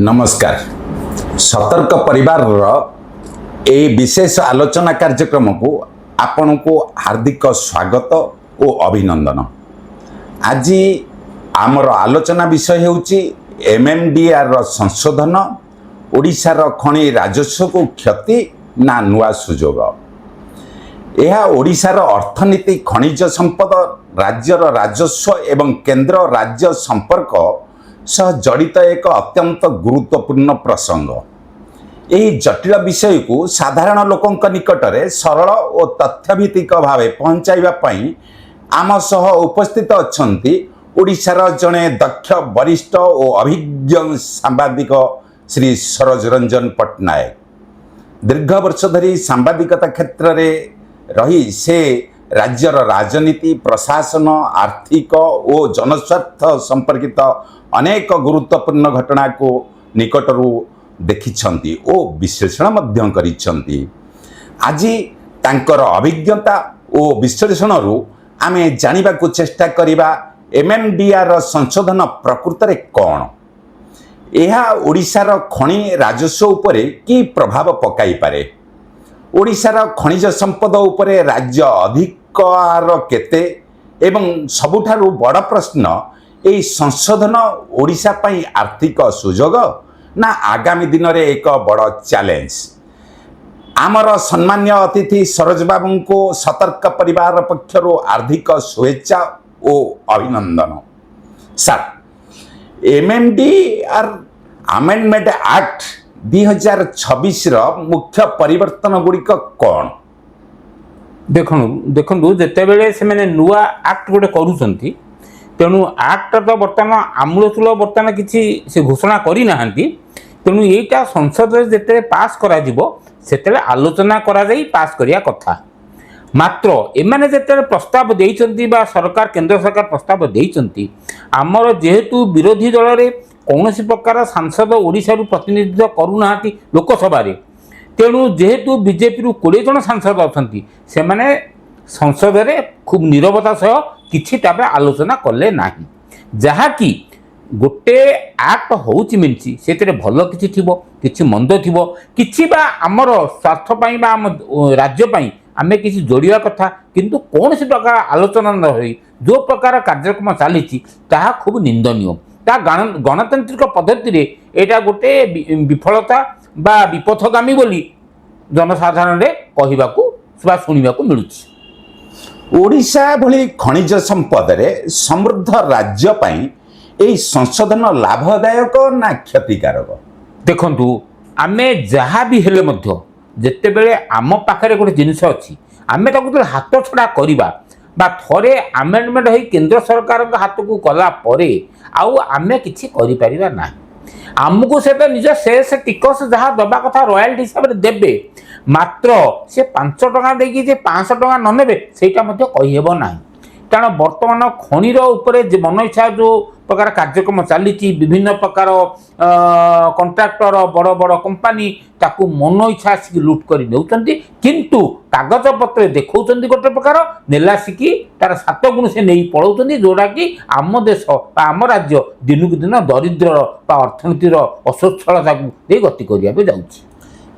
नमस्कार। सतर्क परिवार ए विशेष आलोचना कार्यक्रम को आपण को हार्दिक स्वागत और अभिनंदन। आज आमर आलोचना विषय होची एमएमडीआर संशोधन ओडिशार खनि राजस्व को क्षति ना नुआ सुजोग। यह ओडिशार अर्थनीति खनिज संपद राज्यर राजस्व एवं केंद्र राज्य संपर्क सह जड़ित एक अत्यंत गुरुत्वपूर्ण प्रसंग। यही जटिल विषय को साधारण लोकंक निकटरे सरल और तथ्यभित्तिक भावे पहुंचाइबा पई आम सह उपस्थित अछंती ओडिशार जड़े दक्ष वरिष्ठ और अभिज्ञ सांबादिक श्री सरोज रंजन पट्टनायक। दीर्घ वर्ष धरी सांबादिकता क्षेत्र में रही से राज्यर राजनीति प्रशासन आर्थिक और जनस्वार्थ संपर्कित अनेक गुरुत्वपूर्ण घटना को निकटरू देखिछंती और विश्लेषण मध्य करिछंती। आज तांकर अभिज्ञता और विश्लेषण रु आमे जानिबा को चेष्टा करिबा एमएमडीआर संशोधन प्रकृत रे कोन, यह ओडिशार खनि राजस्व उपरे की प्रभाव पकाई पारे, ओडिशार खनिज संपद उपरे राज्य अधिकार केते एवं सबुठारु बड़ प्रश्न यही संशोधन ओडिशा पई आर्थिक सुजोग ना आगामी दिन रे एक बड़ चैलेंज। आमर सम्मान्य अतिथि सरोज बाबू को सतर्क परिवार पक्षरु हार्दिक शुभेच्छा और अभिनंदन। सर, एमएमडीआर अमेंडमेंट एक्ट 2026 मुख्य परिवर्तन गुड़िक कौन? देखु जितेबले से मैंने नुआ एक्ट गोटे करुँच तेणु एक्ट तो बर्तमान आमूलचूल बर्तमान किसी से घोषणा करना तेणु यहीटा संसद जिते पास कर आलोचना कर पास करिया कथा। मात्र एमाने जिते प्रस्ताव देइचंती बा सरकार केंद्र सरकार प्रस्ताव देइचंती आमर जेहेतु विरोधी दल रे कौनसी प्रकार सांसद ओडिशा रु प्रतिनिधित्व करूना लोकसभा रे, तेणु जेहेतु बीजेपी रु 20 जन सांसद अछंती से माने संसद रे खूब नीरवता सह किछि तापर आलोचना कले नाही। जहा कि गोटे एक्ट होउची मिनची सेतरे भलो किछि थिबो किछि मंद थिबो किछि बा हमर स्वार्थ पई बा हम राज्य पई आमे किछि जोड़िया कथा, किंतु कौन सी प्रकार आलोचना न होई जो प्रकार कार्यक्रम चली ताहा खूब निंदनीय। ता गणतांत्रिक पद्धति रे एटा गोटे विफलता बा विपथगामी बोली जनसाधारण रे कहिबाकू बा सुनिबाकू मिलुछि। ओडिशा भली खनिज संपद रे समृद्ध राज्य पई एई संशोधन लाभदायक ना क्षतिकारक? देखंतु आमे जहा भी हेले मध्य जेतेबेले आम पाखरे गोटे जिनिस अछि आमे ताकू हाथ छड़ा करिबा बा थरे अमेंडमेंट होई केंद्र सरकार हाथ को कला परे आउ आमे किछि करि परिबा नाही। आमको से निज शेष टिकस जहाँ दबा कथा रॉयल्टी हिसाब से देबे, मात्र से 5 टका देकी जे 500 टका न नेबे सेटा मध्य कहिहेबो नाही। कारण वर्तमान खनिर उपरे जे मन इच्छा जो प्रकार कार्यक्रम चली विभिन्न प्रकार कॉन्ट्रैक्टर बड़ बड़ कंपनी ताकू मन इच्छा आसिक लुट कर नेउचंती, किंतु कागज पत्र देखौचंती गोटे प्रकार नेलासिकी तार 7 गुण से नहीं पळौचंती, जोड़ा कि आम देश बा आम राज्य दिनकु दिन दरिद्र बा अर्थनीतिर असच्छलता को गति करिया पे जाउछि।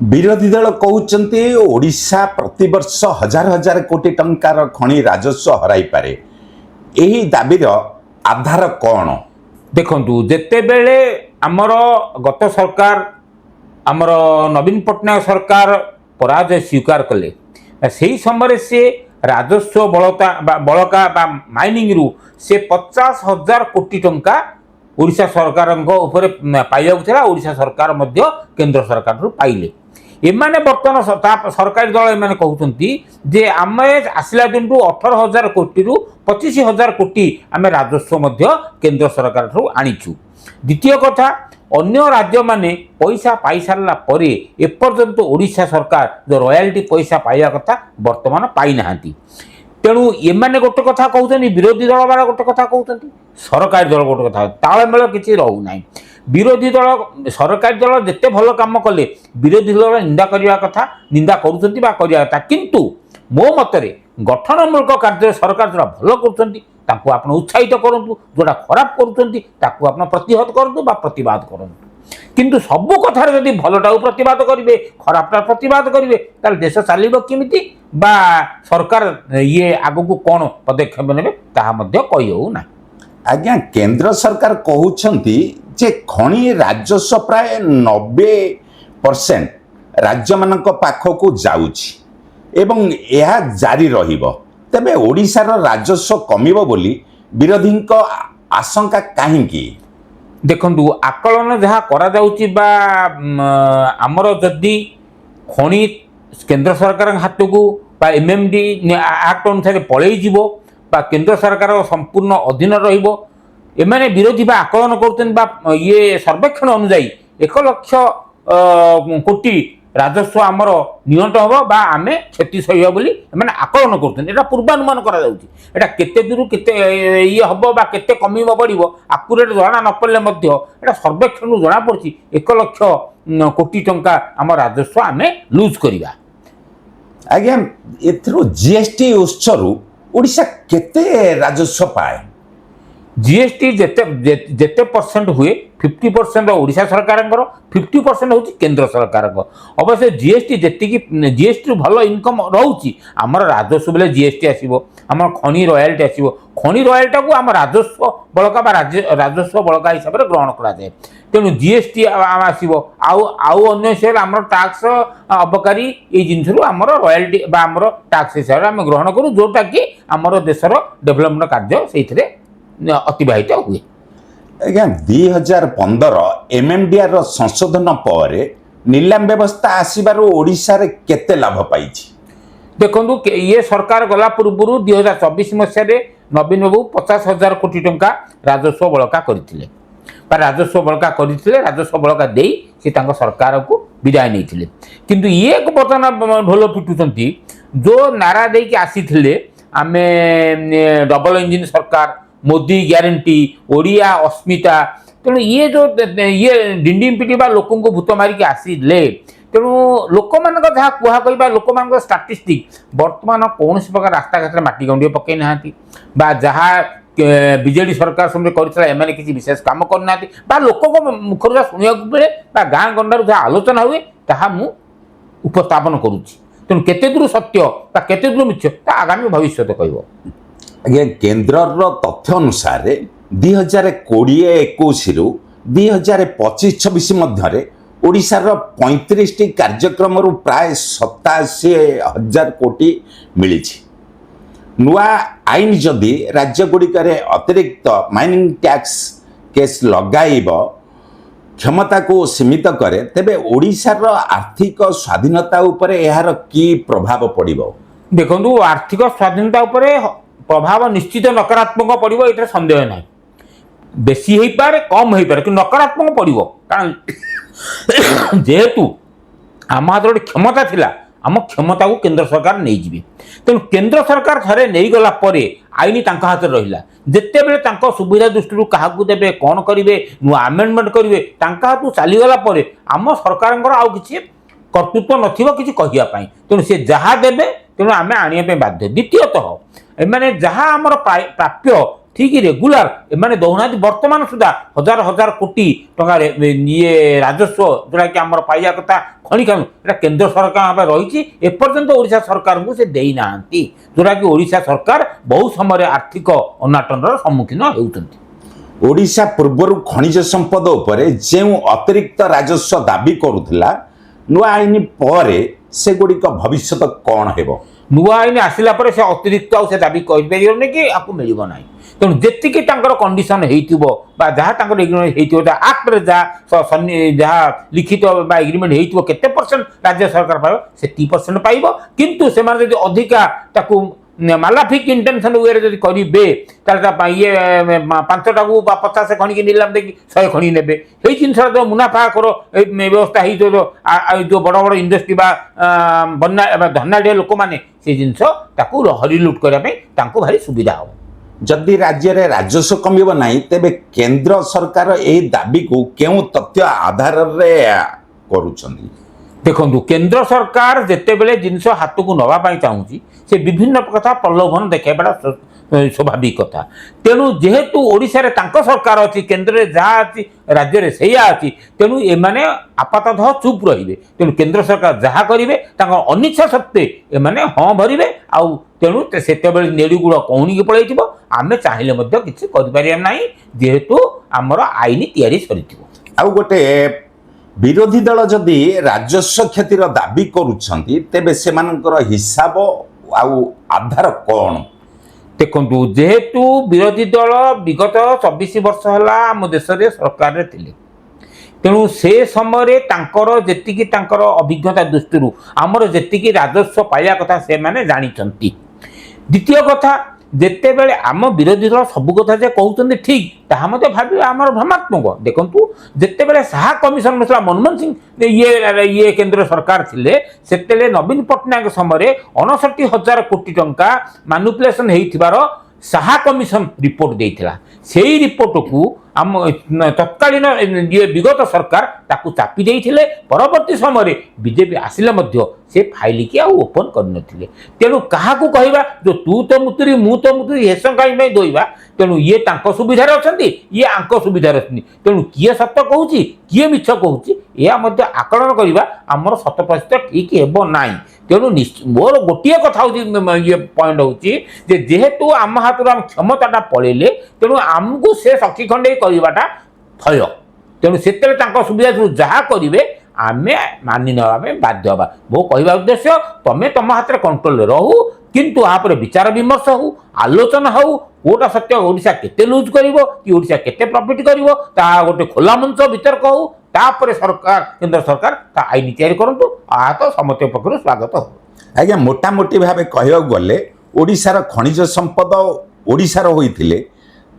विरोधी दल कहउचंती ओडिशा प्रतिवर्ष हजार हजार कोटी टंकार खनि राजस्व हराई पारे, एही दाबीर आधार कौन? देखंतु जेतेबेले आमर गत सरकार आमर नवीन पट्टनायक सरकार पराजय स्वीकार कले से समय से राजस्व बलका बा माइनिंग रु से 50,000 कोटी टंका ओडिशा सरकार पाइबा ओडिशा सरकार मध्य केंद्र सरकार रु पाइले। एमाने बर्तमान सरकारी दल एमाने कहउचंती जे आमे आसिला दिन रु 18,000 कोटी रु 25,000 कोटी आमे राजस्व मध्य केंद्र सरकार रु आनिछु। द्वितीय कथा, अन्य राज्य माने पैसा पाई सारला परे एपर्यंत ओडिशा सरकार जो रॉयल्टी पैसा पाइबा कथा वर्तमान पाई नाहांती। तेणु एमाने गोटे कथा कहउचंती विरोधी दल वाला गोटे कथा कहउचंती सरकारी दल गोटे कथा ताळमेळ किछि रहू नाही। विरोधी दल सरकारी दल जिते भल काम कले विरोधी दल निंदा करने कथा निंदा करुँच करिया कथा, किंतु मो मतरे गठनमूलक कार्य सरकार जो भल कर उत्साहित करूँ, जोटा खराब करुँच प्रतिहत करूँ बा प्रतिवाद करूँ। କିନ୍ତୁ ସବୁ କଥାରେ ଯଦି ଭଲଟାକୁ ପ୍ରତିବାଦ କରିବେ ଖରାପଟା ପ୍ରତିବାଦ କରିବେ ତାହେଲେ ଦେଶ ଚାଲିବ କେମିତି ବା ସରକାର ଇଏ ଆଗକୁ କ'ଣ ପଦକ୍ଷେପ ନେବେ ତାହା ମଧ୍ୟ କହି ହେଉନାହିଁ। ଆଜ୍ଞା, କେନ୍ଦ୍ର ସରକାର କହୁଛନ୍ତି ଯେ ଖଣି ରାଜସ୍ୱ ପ୍ରାୟ 90% ରାଜ୍ୟମାନଙ୍କ ପାଖକୁ ଯାଉଛି ଏବଂ ଏହା ଜାରି ରହିବ। ତେବେ ଓଡ଼ିଶାର ରାଜସ୍ୱ କମିବ ବୋଲି ବିରୋଧୀଙ୍କ ଆଶଙ୍କା କାହିଁକି? ଦେଖନ୍ତୁ, ଆକଳନ ଯାହା କରାଯାଉଛି ବା ଆମର ଯଦି ଖଣି କେନ୍ଦ୍ର ସରକାରଙ୍କ ହାତକୁ ବା MMD ଆକ୍ଟ ଅନୁସାରେ ପଳେଇଯିବ ବା କେନ୍ଦ୍ର ସରକାର ସମ୍ପୂର୍ଣ୍ଣ ଅଧୀନ ରହିବ, ଏମାନେ ବିରୋଧୀ ବା ଆକଳନ କରୁଛନ୍ତି ବା ଇଏ ସର୍ବେକ୍ଷଣ ଅନୁଯାୟୀ 1,00,000 କୋଟି ରାଜସ୍ୱ ଆମର ନିଅଣ୍ଟ ହେବ ବା ଆମେ କ୍ଷତି ସହିବ ବୋଲି ଏମାନେ ଆକଳନ କରୁଛନ୍ତି। ଏଇଟା ପୂର୍ବାନୁମାନ କରାଯାଉଛି। ଏଇଟା କେତେ ଦୂର କେତେ ଇଏ ହେବ ବା କେତେ କମିବ ବଢ଼ିବ ଆକୁରେଟ୍ ଜଣା ନ ପଡ଼ିଲେ ମଧ୍ୟ ଏଇଟା ସର୍ବେକ୍ଷଣରୁ ଜଣାପଡ଼ୁଛି 1,00,000 କୋଟି ଟଙ୍କା ଆମ ରାଜସ୍ୱ ଆମେ ଲୁଜ୍ କରିବା। ଆଜ୍ଞା, ଏଥିରୁ GST ଉତ୍ସରୁ ଓଡ଼ିଶା କେତେ ରାଜସ୍ୱ ପାଏ? GST ଯେତେ ପରସେଣ୍ଟ ହୁଏ 50% ଓଡ଼ିଶା ସରକାରଙ୍କର, 50% ହେଉଛି କେନ୍ଦ୍ର ସରକାରଙ୍କ। ଅବଶ୍ୟ GST ଯେତିକି GSTରୁ ଭଲ ଇନକମ୍ ରହୁଛି ଆମର ରାଜସ୍ୱ ବେଳେ GST ଆସିବ, ଆମର ଖଣି ରୟାଲ୍ଟି ଆସିବ। ଖଣି ରୟାଲ୍ଟିକୁ ଆମ ରାଜସ୍ୱ ବଳକା ବା ରାଜସ୍ୱ ବଳକା ହିସାବରେ ଗ୍ରହଣ କରାଯାଏ। ତେଣୁ GST ଆସିବ ଆଉ ଅନ୍ୟ ହିସାବରେ ଆମର ଟାକ୍ସ ଅବକାରୀ ଏଇ ଜିନିଷରୁ ଆମର ରୟାଲ୍ଟି ବା ଆମର ଟାକ୍ସ ହିସାବରେ ଆମେ ଗ୍ରହଣ କରୁ, ଯେଉଁଟାକି ଆମର ଦେଶର ଡେଭଲପମେଣ୍ଟ କାର୍ଯ୍ୟ ସେଇଥିରେ ଅତିବାହିତ ହୁଏ। ଆଜ୍ଞା, 2015 MMDR ସଂଶୋଧନ ପରେ ନିଲାମ ବ୍ୟବସ୍ଥା ଆସିବାରୁ ଓଡ଼ିଶାରେ କେତେ ଲାଭ ପାଇଛି? ଦେଖନ୍ତୁ, ଇଏ ସରକାର ଗଲା ପୂର୍ବରୁ 2024 ମସିହାରେ ନବୀନ ବାବୁ 50,000 କୋଟି ଟଙ୍କା ରାଜସ୍ୱ ବଳକା କରିଥିଲେ ବା ରାଜସ୍ୱ ବଳକା କରିଥିଲେ। ରାଜସ୍ୱ ବଳକା ଦେଇ ସେ ତାଙ୍କ ସରକାରକୁ ବିଦାୟ ନେଇଥିଲେ। କିନ୍ତୁ ଇଏ ବର୍ତ୍ତମାନ ଢୋଲ ପିଟୁଛନ୍ତି, ଯେଉଁ ନାରା ଦେଇକି ଆସିଥିଲେ ଆମେ ଡବଲ ଇଞ୍ଜିନ୍ ସରକାର, ମୋଦି ଗ୍ୟାରେଣ୍ଟି, ଓଡ଼ିଆ ଅସ୍ମିତା। ତେଣୁ ଇଏ ଯେଉଁ ଡିଣ୍ଡିମ୍ ପିଟି ବା ଲୋକଙ୍କୁ ଭୂତ ମାରିକି ଆସିଲେ, ତେଣୁ ଲୋକମାନଙ୍କ ଯାହା କୁହା କହିବା ଲୋକମାନଙ୍କ ଷ୍ଟାଟିଷ୍ଟିକ୍ ବର୍ତ୍ତମାନ କୌଣସି ପ୍ରକାର ରାସ୍ତାଘାଟରେ ମାଟି ଗଣ୍ଡିଏ ପକାଇ ନାହାନ୍ତି ବା ଯାହା ବିଜେଡ଼ି ସରକାର ସମୟରେ କରିଥିଲା ଏମାନେ କିଛି ବିଶେଷ କାମ କରିନାହାନ୍ତି ବା ଲୋକଙ୍କ ମୁଖରୁ ଯାହା ଶୁଣିବାକୁ ମିଳେ ବା ଗାଁ ଗଣ୍ଡାରୁ ଯାହା ଆଲୋଚନା ହୁଏ ତାହା ମୁଁ ଉପସ୍ଥାପନ କରୁଛି। ତେଣୁ କେତେ ଦୂର ସତ୍ୟ ବା କେତେ ଦୂର ମିଛ ତା ଆଗାମୀ ଭବିଷ୍ୟତ କହିବ। ଆଜ୍ଞା, କେନ୍ଦ୍ରର ତଥ୍ୟ ଅନୁସାରେ 2020-21ରୁ 2025-26 ମଧ୍ୟରେ ଓଡ଼ିଶାର 35ଟି କାର୍ଯ୍ୟକ୍ରମରୁ ପ୍ରାୟ 87,000 କୋଟି ମିଳିଛି। ନୂଆ ଆଇନ ଯଦି ରାଜ୍ୟଗୁଡ଼ିକରେ ଅତିରିକ୍ତ ମାଇନିଂ ଟ୍ୟାକ୍ସ କେସ୍ ଲଗାଇବ କ୍ଷମତାକୁ ସୀମିତ କରେ, ତେବେ ଓଡ଼ିଶାର ଆର୍ଥିକ ସ୍ୱାଧୀନତା ଉପରେ ଏହାର କି ପ୍ରଭାବ ପଡ଼ିବ? ଦେଖନ୍ତୁ, ଆର୍ଥିକ ସ୍ୱାଧୀନତା ଉପରେ ପ୍ରଭାବ ନିଶ୍ଚିତ ନକାରାତ୍ମକ ପଡ଼ିବ, ଏଥିରେ ସନ୍ଦେହ ନାହିଁ। ବେଶୀ ହେଇପାରେ କମ୍ ହେଇପାରେ କିନ୍ତୁ ନକାରାତ୍ମକ ପଡ଼ିବ। କାରଣ ଯେହେତୁ ଆମ ହାତରେ ଗୋଟେ କ୍ଷମତା ଥିଲା, ଆମ କ୍ଷମତାକୁ କେନ୍ଦ୍ର ସରକାର ନେଇଯିବେ। ତେଣୁ କେନ୍ଦ୍ର ସରକାର ଥରେ ନେଇଗଲା ପରେ ଆଇନ ତାଙ୍କ ହାତରେ ରହିଲା। ଯେତେବେଳେ ତାଙ୍କ ସୁବିଧା ଦୃଷ୍ଟିରୁ କାହାକୁ ଦେବେ, କ'ଣ କରିବେ, ନୂଆ ଆମେଣ୍ଡମେଣ୍ଟ କରିବେ, ତାଙ୍କ ହାତକୁ ଚାଲିଗଲା ପରେ ଆମ ସରକାରଙ୍କର ଆଉ କିଛି କର୍ତ୍ତୃତ୍ୱ ନଥିବ କିଛି କହିବା ପାଇଁ। ତେଣୁ ସେ ଯାହା ଦେବେ ତେଣୁ ଆମେ ଆଣିବା ପାଇଁ ବାଧ୍ୟ। ଦ୍ୱିତୀୟତଃ ଏମାନେ ଯାହା ଆମର ପ୍ରାପ୍ୟ ଠିକ୍ ରେଗୁଲାର ଏମାନେ ଦେଉନାହାନ୍ତି। ବର୍ତ୍ତମାନ ସୁଦ୍ଧା ହଜାର ହଜାର କୋଟି ଟଙ୍କାରେ ଇଏ ରାଜସ୍ୱ ଯେଉଁଟାକି ଆମର ପାଇବା କଥା ଖଣି କାମ ଏଇଟା କେନ୍ଦ୍ର ସରକାର ଭାବେ ରହିଛି। ଏପର୍ଯ୍ୟନ୍ତ ଓଡ଼ିଶା ସରକାରଙ୍କୁ ସେ ଦେଇନାହାନ୍ତି, ଯେଉଁଟାକି ଓଡ଼ିଶା ସରକାର ବହୁ ସମୟରେ ଆର୍ଥିକ ଅନାଟନର ସମ୍ମୁଖୀନ ହେଉଛନ୍ତି। ଓଡ଼ିଶା ପୂର୍ବରୁ ଖଣିଜ ସମ୍ପଦ ଉପରେ ଯେଉଁ ଅତିରିକ୍ତ ରାଜସ୍ୱ ଦାବି କରୁଥିଲା, ନୂଆ ଆଇନ ପରେ ସେଗୁଡ଼ିକ ଭବିଷ୍ୟତ କ'ଣ ହେବ? ନୂଆ ଆଇନ ଆସିଲା ପରେ ସେ ଅତିରିକ୍ତ ଆଉ ସେ ଦାବି କରିପାରିବନି କି ଆକୁ ମିଳିବ ନାହିଁ। ତେଣୁ ଯେତିକି ତାଙ୍କର କଣ୍ଡିସନ୍ ହେଇଥିବ ବା ଯାହା ତାଙ୍କର ଏଗ୍ରିମେଣ୍ଟ ହେଇଥିବ, ଯାହା ଆକ୍ଟରେ ଯାହା ଲିଖିତ ବା ଏଗ୍ରିମେଣ୍ଟ ହେଇଥିବ କେତେ ପରସେଣ୍ଟ ରାଜ୍ୟ ସରକାର ପାଇବ ସେତିକି ପରସେଣ୍ଟ ପାଇବ। କିନ୍ତୁ ସେମାନେ ଯଦି ଅଧିକା ତାକୁ ମାଲାଫିକ୍ ଇଣ୍ଟେନସନ୍ ୱେରେ ଯଦି କରିବେ ତାହେଲେ ଇଏ 5টাକୁ ବା 50 ଖଣିକି ନିଲାମ ଦେଇକି 100 ଖଣି ନେବେ। ଏଇ ଜିନିଷର ଯେଉଁ ମୁନାଫାଖୋର ବ୍ୟବସ୍ଥା ହେଇଥିବ, ଯେଉଁ ବଡ଼ ବଡ଼ ଇଣ୍ଡଷ୍ଟ୍ରି ବା ଧନାଢ଼୍ୟ ଲୋକମାନେ ସେ ଜିନିଷ ତାକୁ ହରିଲୁଟ୍ କରିବା ପାଇଁ ତାଙ୍କୁ ଭାରି ସୁବିଧା ହେବ। ଯଦି ରାଜ୍ୟରେ ରାଜସ୍ୱ କମିବ ନାହିଁ, ତେବେ କେନ୍ଦ୍ର ସରକାର ଏହି ଦାବିକୁ କେଉଁ ତଥ୍ୟ ଆଧାରରେ କରୁଛନ୍ତି? ଦେଖନ୍ତୁ, କେନ୍ଦ୍ର ସରକାର ଯେତେବେଳେ ଜିନିଷ ହାତକୁ ନେବା ପାଇଁ ଚାହୁଁଛି ସେ ବିଭିନ୍ନ କଥା ପ୍ରଲୋଭନ ଦେଖାଇବାଟା ସ୍ୱାଭାବିକ କଥା। ତେଣୁ ଯେହେତୁ ଓଡ଼ିଶାରେ ତାଙ୍କ ସରକାର ଅଛି, କେନ୍ଦ୍ରରେ ଯାହା ଅଛି, ରାଜ୍ୟରେ ସେଇଆ ଅଛି, ତେଣୁ ଏମାନେ ଆପାତତଃ ଚୁପ୍ ରହିବେ। ତେଣୁ କେନ୍ଦ୍ର ସରକାର ଯାହା କରିବେ ତାଙ୍କ ଅନିଚ୍ଛା ସତ୍ତ୍ୱେ ଏମାନେ ହଁ ଭରିବେ। ଆଉ ତେଣୁ ସେତେବେଳେ ନେଡ଼ିଗୁଡ଼ କହୁଣିକି ପଳେଇଥିବ, ଆମେ ଚାହିଁଲେ ମଧ୍ୟ କିଛି କରିପାରିବା ନାହିଁ, ଯେହେତୁ ଆମର ଆଇନ ତିଆରି ସରିଥିବ। ଆଉ ଗୋଟେ ବିରୋଧୀ ଦଳ ଯଦି ରାଜସ୍ୱ କ୍ଷତିର ଦାବି କରୁଛନ୍ତି, ତେବେ ସେମାନଙ୍କର ହିସାବ ଆଉ ଆଧାର କ'ଣ? ଦେଖନ୍ତୁ, ଯେହେତୁ ବିରୋଧୀ ଦଳ ବିଗତ 24 ବର୍ଷ ହେଲା ଆମ ଦେଶରେ ସରକାରରେ ଥିଲେ, ତେଣୁ ସେ ସମୟରେ ତାଙ୍କର ଯେତିକି ତାଙ୍କର ଅଭିଜ୍ଞତା ଦୃଷ୍ଟିରୁ ଆମର ଯେତିକି ରାଜସ୍ୱ ପାଇବା କଥା ସେମାନେ ଜାଣିଛନ୍ତି। ଦ୍ୱିତୀୟ କଥା, ଯେତେବେଳେ ଆମ ବିରୋଧୀ ଦଳ ସବୁ କଥା ଯେ କହୁଛନ୍ତି ଠିକ୍, ତାହା ମଧ୍ୟ ଭାବିବା ଆମର ଭ୍ରମାତ୍ମକ। ଦେଖନ୍ତୁ, ଯେତେବେଳେ ଶାହା କମିଶନ ନଥିଲା, ମନମୋହନ ସିଂ ଇଏ କେନ୍ଦ୍ର ସରକାର ଥିଲେ, ସେତେବେଳେ ନବୀନ ପଟ୍ଟନାୟକ ସମୟରେ 69,000 କୋଟି ଟଙ୍କା ମାନୁପୁଲେସନ୍ ହେଇଥିବାର ଶାହା କମିଶନ ରିପୋର୍ଟ ଦେଇଥିଲା। ସେଇ ରିପୋର୍ଟକୁ ଆମ ତତ୍କାଳୀନ ବିଗତ ସରକାର ତାକୁ ଚାପି ଦେଇଥିଲେ। ପରବର୍ତ୍ତୀ ସମୟରେ ବିଜେପି ଆସିଲେ ମଧ୍ୟ ସେ ଫାଇଲକି ଆଉ ଓପନ୍ କରିନଥିଲେ। ତେଣୁ କାହାକୁ କହିବା ଯେ ତୁ ତ ମୁତୁରି ମୁଁ ତ ମୁତୁରି ହେସ କାହିଁ ପାଇଁ ଦୋଇବା? ତେଣୁ ଇଏ ତାଙ୍କ ସୁବିଧାରେ ଅଛନ୍ତି, ଇଏ ଆଙ୍କ ସୁବିଧାରେ ଅଛନ୍ତି। ତେଣୁ କିଏ ସତ କହୁଛି କିଏ ମିଛ କହୁଛି ଏହା ମଧ୍ୟ ଆକଳନ କରିବା ଆମର 100% ଠିକ୍ ହେବ ନାହିଁ। ତେଣୁ ମୋର ଗୋଟିଏ କଥା ହେଉଛି, ଇଏ ପଏଣ୍ଟ ହେଉଛି ଯେ ଯେହେତୁ ଆମ ହାତରୁ ଆମ କ୍ଷମତାଟା ପଳେଇଲେ, ତେଣୁ ଆମକୁ ସେ ସଖୀ ଖଣ୍ଡେଇ କରିବାଟା ଭୟ। ତେଣୁ ସେତେବେଳେ ତାଙ୍କ ସୁବିଧା ଯାହା କରିବେ ଆମେ ମାନି ନେବା ପାଇଁ ବାଧ୍ୟ ହେବା। ମୋ କହିବା ଉଦ୍ଦେଶ୍ୟ, ତମେ ତମ ହାତରେ କଣ୍ଟ୍ରୋଲରେ ରହୁ, କିନ୍ତୁ ଆପରେ ବିଚାର ବିମର୍ଶ ହେଉ, ଆଲୋଚନା ହେଉ, କୋଉଟା ସତ୍ୟ, ଓଡ଼ିଶା କେତେ ଲୁଜ୍ କରିବ କି ଓଡ଼ିଶା କେତେ ପ୍ରଫିଟ୍ କରିବ, ତାହା ଗୋଟେ ଖୋଲା ମଞ୍ଚ ବିତର୍କ ହେଉ। ତାପରେ ସରକାର, କେନ୍ଦ୍ର ସରକାର ତା ଆଇନ ତିଆରି କରନ୍ତୁ। ଆହା ତ ସମସ୍ତଙ୍କ ପକ୍ଷରୁ ସ୍ୱାଗତ ହେବ। ଆଜ୍ଞା, ମୋଟାମୋଟି ଭାବେ କହିବାକୁ ଗଲେ ଓଡ଼ିଶାର ଖଣିଜ ସମ୍ପଦ ଓଡ଼ିଶାର ହୋଇଥିଲେ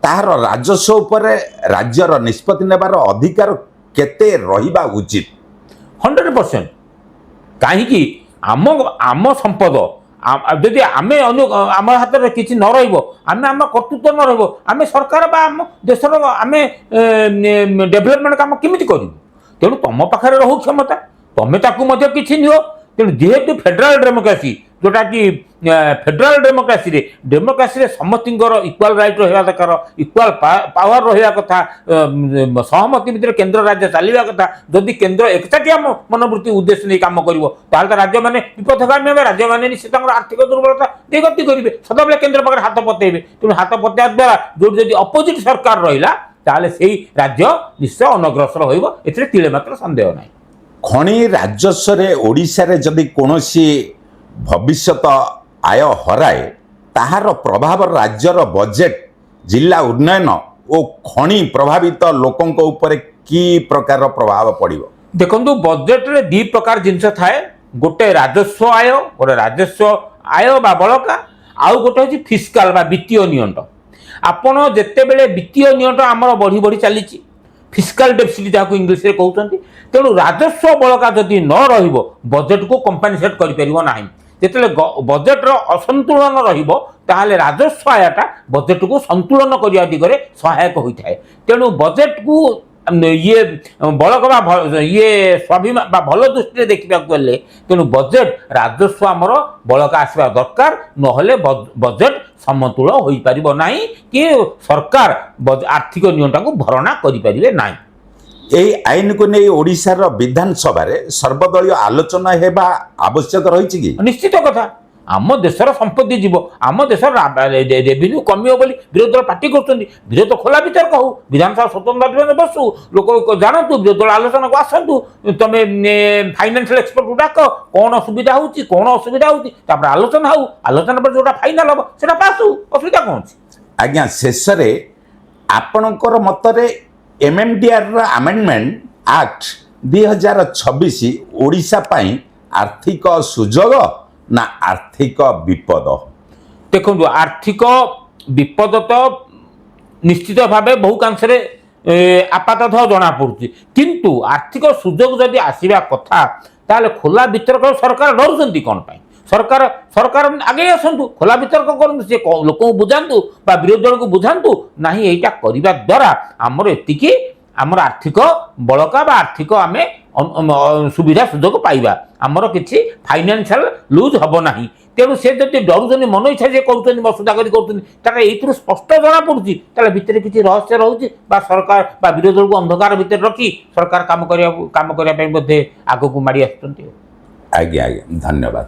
ତାହାର ରାଜସ୍ୱ ଉପରେ ରାଜ୍ୟର ନିଷ୍ପତ୍ତି ନେବାର ଅଧିକାର କେତେ ରହିବା ଉଚିତ? 100%। କାହିଁକି ଆମ ସମ୍ପଦ ଯଦି ଆମେ ଆମ ହାତରେ କିଛି ନ ରହିବ, ଆମେ ଆମ କର୍ତ୍ତୃତ୍ୱ ନ ରହିବ, ଆମେ ସରକାର ବା ଆମ ଦେଶର ଆମେ ଡେଭଲପମେଣ୍ଟ କାମ କେମିତି କରିବୁ? ତେଣୁ ତମ ପାଖରେ ରହୁ କ୍ଷମତା, ତମେ ତାକୁ ମଧ୍ୟ କିଛି ନିଅ। ତେଣୁ ଯେହେତୁ ଫେଡେରାଲ ଡେମୋକ୍ରାସି, ଯେଉଁଟାକି ଫେଡେରାଲ ଡେମୋକ୍ରାସିରେ ସମସ୍ତଙ୍କର ଇକ୍ୱାଲ ରାଇଟ୍ ରହିବା ଦରକାର, ଇକ୍ୱାଲ ପାୱାର ରହିବା କଥା, ସହମତି ଭିତରେ କେନ୍ଦ୍ର ରାଜ୍ୟ ଚାଲିବା କଥା। ଯଦି କେନ୍ଦ୍ର ଏକଚାଟିଆ ମନୋବୃତ୍ତି ଉଦ୍ଦେଶ୍ୟ ନେଇ କାମ କରିବ, ତାହେଲେ ତ ରାଜ୍ୟମାନେ ବିପଥଗାମୀ ହେବେ। ରାଜ୍ୟମାନେ ସେ ତାଙ୍କର ଆର୍ଥିକ ଦୁର୍ବଳତା ଦେଇ ଗତି କରିବେ, ସଦାବେଳେ କେନ୍ଦ୍ର ପାଖରେ ହାତ ପତେଇବେ। ତେଣୁ ହାତ ପତେଇବା ଦ୍ୱାରା ଯୋଉଠି ଯଦି ଅପୋଜିଟ୍ ସରକାର ରହିଲା, ତାହେଲେ ସେଇ ରାଜ୍ୟ ନିଶ୍ଚୟ ଅନଗ୍ରସର ହୋଇବ, ଏଥିରେ ତିଳେ ମାତ୍ର ସନ୍ଦେହ ନାହିଁ। ଖଣି ରାଜସ୍ୱରେ ଓଡ଼ିଶାରେ ଯଦି କୌଣସି ଭବିଷ୍ୟତ ଆୟ ହରାଏ, ତାହାର ପ୍ରଭାବ ରାଜ୍ୟର ବଜେଟ୍, ଜିଲ୍ଲା ଉନ୍ନୟନ ଓ ଖଣି ପ୍ରଭାବିତ ଲୋକଙ୍କ ଉପରେ କି ପ୍ରକାର ପ୍ରଭାବ ପଡ଼ିବ? ଦେଖନ୍ତୁ, ବଜେଟରେ ଦୁଇ ପ୍ରକାର ଜିନିଷ ଥାଏ। ଗୋଟେ ରାଜସ୍ୱ ଆୟ, ଗୋଟେ ରାଜସ୍ୱ ଆୟ ବା ବଳକା, ଆଉ ଗୋଟେ ହେଉଛି ଫିସ୍କାଲ ବା ବିତ୍ତୀୟ ନିଅଣ୍ଟ। ଆପଣ ଯେତେବେଳେ ବିତ୍ତୀୟ ନିଅଣ୍ଟ ଆମର ବଢ଼ି ବଢ଼ି ଚାଲିଛି, ଫିସ୍କାଲ ଡେଫିସିଟ୍ ଯାହାକୁ ଇଂଲିଶରେ କହୁଛନ୍ତି, ତେଣୁ ରାଜସ୍ୱ ବଳକା ଯଦି ନ ରହିବ, ବଜେଟକୁ କମ୍ପାନସେଟ୍ କରିପାରିବ ନାହିଁ। ଯେତେବେଳେ ବଜେଟର ଅସନ୍ତୁଳନ ରହିବ, ତାହେଲେ ରାଜସ୍ୱ ଆୟଟା ବଜେଟକୁ ସନ୍ତୁଳନ କରିବା ଦିଗରେ ସହାୟକ ହୋଇଥାଏ। ତେଣୁ ବଜେଟକୁ ଇଏ ବଳକ ବା ଇଏ ସ୍ୱାଭିମାନ ବା ଭଲ ଦୃଷ୍ଟିରେ ଦେଖିବାକୁ ଗଲେ, ତେଣୁ ବଜେଟ ରାଜସ୍ୱ ଆମର ବଳକା ଆସିବା ଦରକାର, ନହେଲେ ବଜେଟ ସମତୁଳ ହୋଇପାରିବ ନାହିଁ କି ସରକାର ଆର୍ଥିକ ନିଅଣ୍ଟକୁ ଭରଣା କରିପାରିବେ ନାହିଁ। ଏହି ଆଇନକୁ ନେଇ ଓଡ଼ିଶାର ବିଧାନସଭାରେ ସର୍ବଦଳୀୟ ଆଲୋଚନା ହେବା ଆବଶ୍ୟକ ରହିଛି କି? ନିଶ୍ଚିତ କଥା। ଆମ ଦେଶର ସମ୍ପତ୍ତି ଯିବ, ଆମ ଦେଶର ରେଭିନ୍ୟୁ କମିବ ବୋଲି ବିରୋଧୀ ଦଳ ପାର୍ଟି କରୁଛନ୍ତି। ବିରୋଧୀ ଦଳ ଖୋଲା ବିତର୍କ ହଉ, ବିଧାନସଭା ସ୍ୱତନ୍ତ୍ର ଅଧିବେଶନ ବସୁ, ଲୋକ ଜାଣନ୍ତୁ, ବିରୋଧୀ ଦଳ ଆଲୋଚନାକୁ ଆସନ୍ତୁ। ତମେ ଫାଇନାନ୍ସିଆଲ ଏକ୍ସପର୍ଟକୁ ଡାକ, କ'ଣ ସୁବିଧା ହେଉଛି, କ'ଣ ଅସୁବିଧା ହେଉଛି, ତାପରେ ଆଲୋଚନା ହଉ। ଆଲୋଚନା ପରେ ଯେଉଁଟା ଫାଇନାଲ ହେବ ସେଟା ପାସ୍ ହଉ, ଅସୁବିଧା କ'ଣ ଅଛି? ଆଜ୍ଞା, ଶେଷରେ ଆପଣଙ୍କର ମତରେ MMDR ଆମେଣ୍ଡମେଣ୍ଟ ଆକ୍ଟ 2026 ଓଡ଼ିଶା ପାଇଁ ଆର୍ଥିକ ସୁଯୋଗ ନା ଆର୍ଥିକ ବିପଦ? ଦେଖନ୍ତୁ, ଆର୍ଥିକ ବିପଦ ତ ନିଶ୍ଚିତ ଭାବେ ବହୁକାଂଶରେ ଆପାତତଃ ଜଣାପଡ଼ୁଛି, କିନ୍ତୁ ଆର୍ଥିକ ସୁଯୋଗ ଯଦି ଆସିବା କଥା, ତାହେଲେ ଖୋଲା ବିତର୍କ ସରକାର ଡରୁଛନ୍ତି କ'ଣ ପାଇଁ? ସରକାର ଆଗେଇ ଆସନ୍ତୁ, ଖୋଲା ବିତର୍କ କରନ୍ତୁ, ସେ ଲୋକଙ୍କୁ ବୁଝାନ୍ତୁ ବା ବିରୋଧୀ ଦଳକୁ ବୁଝାନ୍ତୁ, ନାହିଁ ଏଇଟା କରିବା ଦ୍ୱାରା ଆମର ଏତିକି ଆମର ଆର୍ଥିକ ବଳକା ବା ଆର୍ଥିକ ଆମେ ସୁବିଧା ସୁଯୋଗ ପାଇବା, ଆମର କିଛି ଫାଇନାନ୍ସିଆଲ ଲୁଜ୍ ହେବ ନାହିଁ। ତେଣୁ ସେ ଯଦି ଡରୁଛନ୍ତି ମନ ଇଚ୍ଛା ଯେ କରୁଛନ୍ତି ମସୁଦା କରି କରୁଛନ୍ତି ତାହେଲେ ଏଇଥିରୁ ସ୍ପଷ୍ଟ ଜଣାପଡ଼ୁଛି ତାହେଲେ ଭିତରେ କିଛି ରହସ୍ୟ ରହୁଛି ବା ସରକାର ବା ବିରୋଧୀ ଦଳକୁ ଅନ୍ଧକାର ଭିତରେ ରଖି ସରକାର କାମ କରିବା ପାଇଁ ବୋଧେ ଆଗକୁ ମାଡ଼ି ଆସୁଛନ୍ତି। ଆଜ୍ଞା ଆଜ୍ଞା ଧନ୍ୟବାଦ।